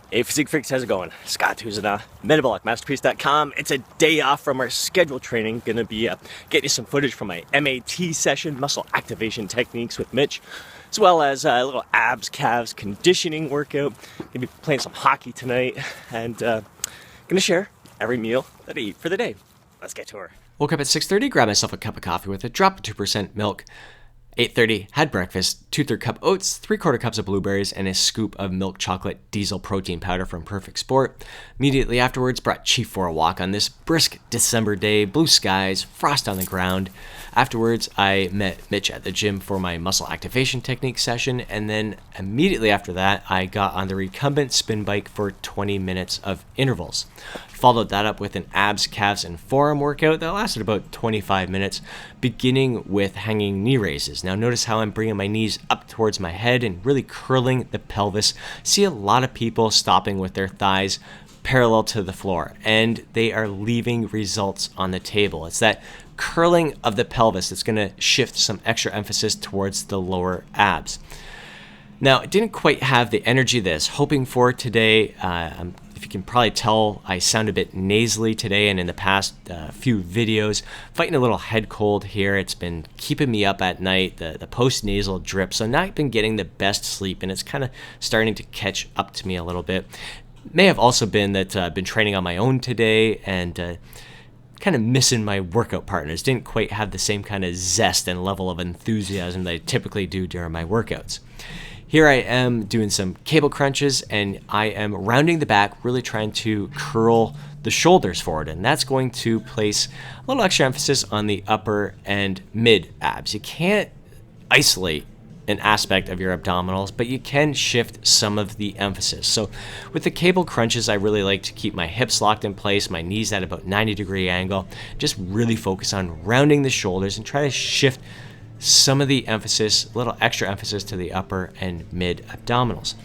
Hey Physique Freaks, how's it going? Scott Huzana, MetabolicMasterpiece.com. It's a day off from our scheduled training. Gonna be getting you some footage from my MAT session, muscle activation techniques with Mitch, as well as a little abs, calves conditioning workout. Gonna be playing some hockey tonight, and gonna share every meal that I eat for the day. Let's get to her. Woke up at 6:30, grabbed myself a cup of coffee with a drop of 2% milk. 8:30, had breakfast, 2/3 cup oats, 3/4 cups of blueberries, and a scoop of milk chocolate diesel protein powder from Perfect Sport. Immediately afterwards, brought Chief for a walk on this brisk December day, blue skies, frost on the ground. Afterwards, I met Mitch at the gym for my muscle activation technique session, and then immediately after that, I got on the recumbent spin bike for 20 minutes of intervals. Followed that up with an abs, calves, and forearm workout that lasted about 25 minutes, beginning with hanging knee raises. Now notice how I'm bringing my knees up towards my head and really curling the pelvis. See a lot of people stopping with their thighs parallel to the floor, and they are leaving results on the table. It's that curling of the pelvis that's going to shift some extra emphasis towards the lower abs. Now, I didn't quite have the energy that I was hoping for today. If you can probably tell, I sound a bit nasally today, and in the past few videos, fighting a little head cold here. It's been keeping me up at night, the post-nasal drip, so not been getting the best sleep, and it's kind of starting to catch up to me a little bit. May have also been that I've been training on my own today, and kind of missing my workout partners. Didn't quite have the same kind of zest and level of enthusiasm that I typically do during my workouts. Here I am doing some cable crunches, and I am rounding the back, really trying to curl the shoulders forward, and that's going to place a little extra emphasis on the upper and mid abs. You can't isolate an aspect of your abdominals, but you can shift some of the emphasis. So with the cable crunches, I really like to keep my hips locked in place, my knees at about 90-degree angle, just really focus on rounding the shoulders and try to shift some of the emphasis, a little extra emphasis to the upper and mid abdominals.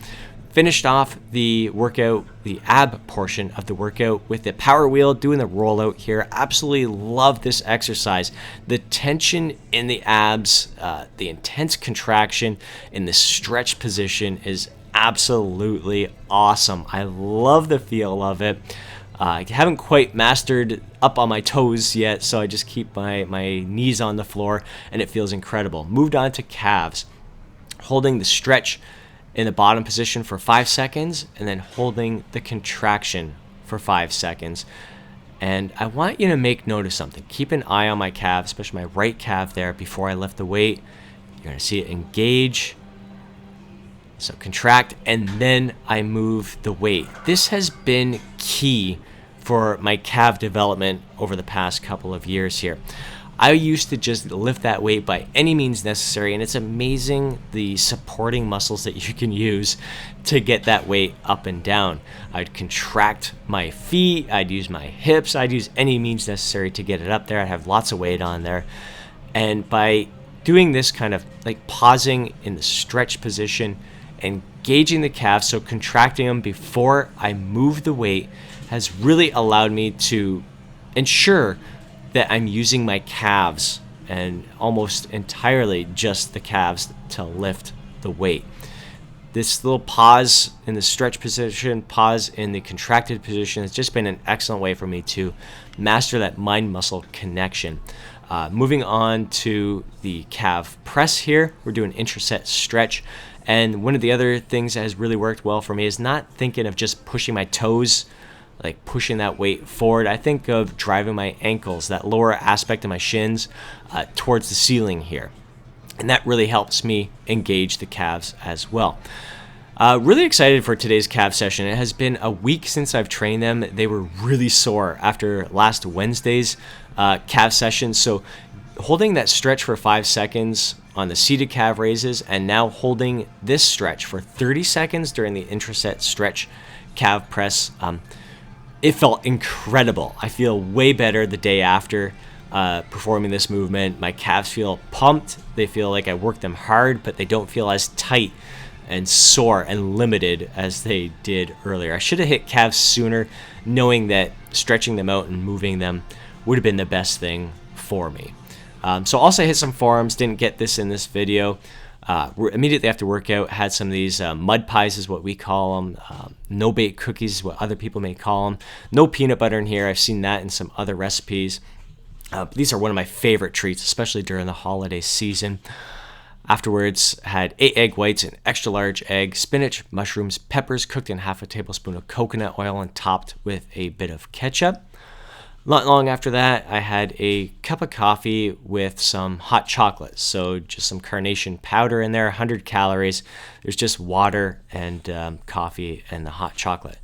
Finished off the workout, the ab portion of the workout, with the power wheel, doing the rollout here. Absolutely love this exercise. The tension in the abs, the intense contraction in the stretch position is absolutely awesome. I love the feel of it. I haven't quite mastered up on my toes yet, so I just keep my knees on the floor, and it feels incredible. Moved on to calves, holding the stretch in the bottom position for 5 seconds, and then holding the contraction for 5 seconds. And I want you to make note of something. Keep an eye on my calf, especially my right calf there, before I lift the weight. You're going to see it engage. So contract, and then I move the weight. This has been key for my calf development over the past couple of years here. I used to just lift that weight by any means necessary, and it's amazing the supporting muscles that you can use to get that weight up and down. I'd contract my feet, I'd use my hips, I'd use any means necessary to get it up there. I'd have lots of weight on there. And by doing this kind of like pausing in the stretch position, engaging the calves, so contracting them before I move the weight, has really allowed me to ensure that I'm using my calves, and almost entirely just the calves, to lift the weight. This little pause in the stretch position, pause in the contracted position, has just been an excellent way for me to master that mind-muscle connection. Moving on to the calf press here, we're doing intraset stretch. And one of the other things that has really worked well for me is not thinking of just pushing my toes, like pushing that weight forward. I think of driving my ankles, that lower aspect of my shins, towards the ceiling here. And that really helps me engage the calves as well. Really excited for today's calf session. It has been a week since I've trained them. They were really sore after last Wednesday's calf session. So holding that stretch for 5 seconds on the seated calf raises, and now holding this stretch for 30 seconds during the intraset stretch calf press, it felt incredible. I feel way better the day after performing this movement. My calves feel pumped. They feel like I worked them hard, but they don't feel as tight and sore and limited as they did earlier. I should have hit calves sooner, knowing that stretching them out and moving them would have been the best thing for me. So also hit some forearms. Didn't get this in this video. Immediately after workout, had some of these mud pies is what we call them. No-bake cookies is what other people may call them. No peanut butter in here. I've seen that in some other recipes. These are one of my favorite treats, especially during the holiday season. Afterwards, had 8 egg whites, an extra large egg, spinach, mushrooms, peppers cooked in half a tablespoon of coconut oil and topped with a bit of ketchup. Not long after that, I had a cup of coffee with some hot chocolate. So just some carnation powder in there, 100 calories. There's just water and coffee and the hot chocolate.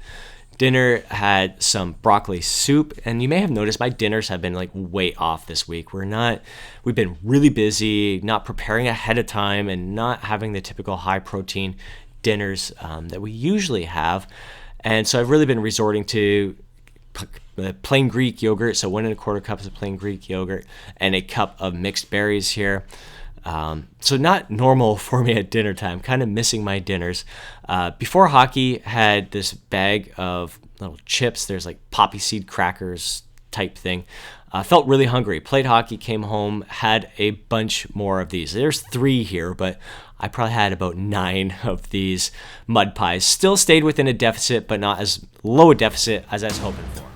Dinner had some broccoli soup, and you may have noticed my dinners have been like way off this week. We've been really busy, not preparing ahead of time and not having the typical high protein dinners that we usually have. And so I've really been resorting to plain Greek yogurt, so 1 1/4 cups of plain Greek yogurt and a cup of mixed berries here. So not normal for me at dinner time, kind of missing my dinners. Before hockey, had this bag of little chips. There's like poppy seed crackers type thing. Felt really hungry. Played hockey, came home, had a bunch more of these. There's 3 here, but I probably had about 9 of these mud pies. Still stayed within a deficit, but not as low a deficit as I was hoping for.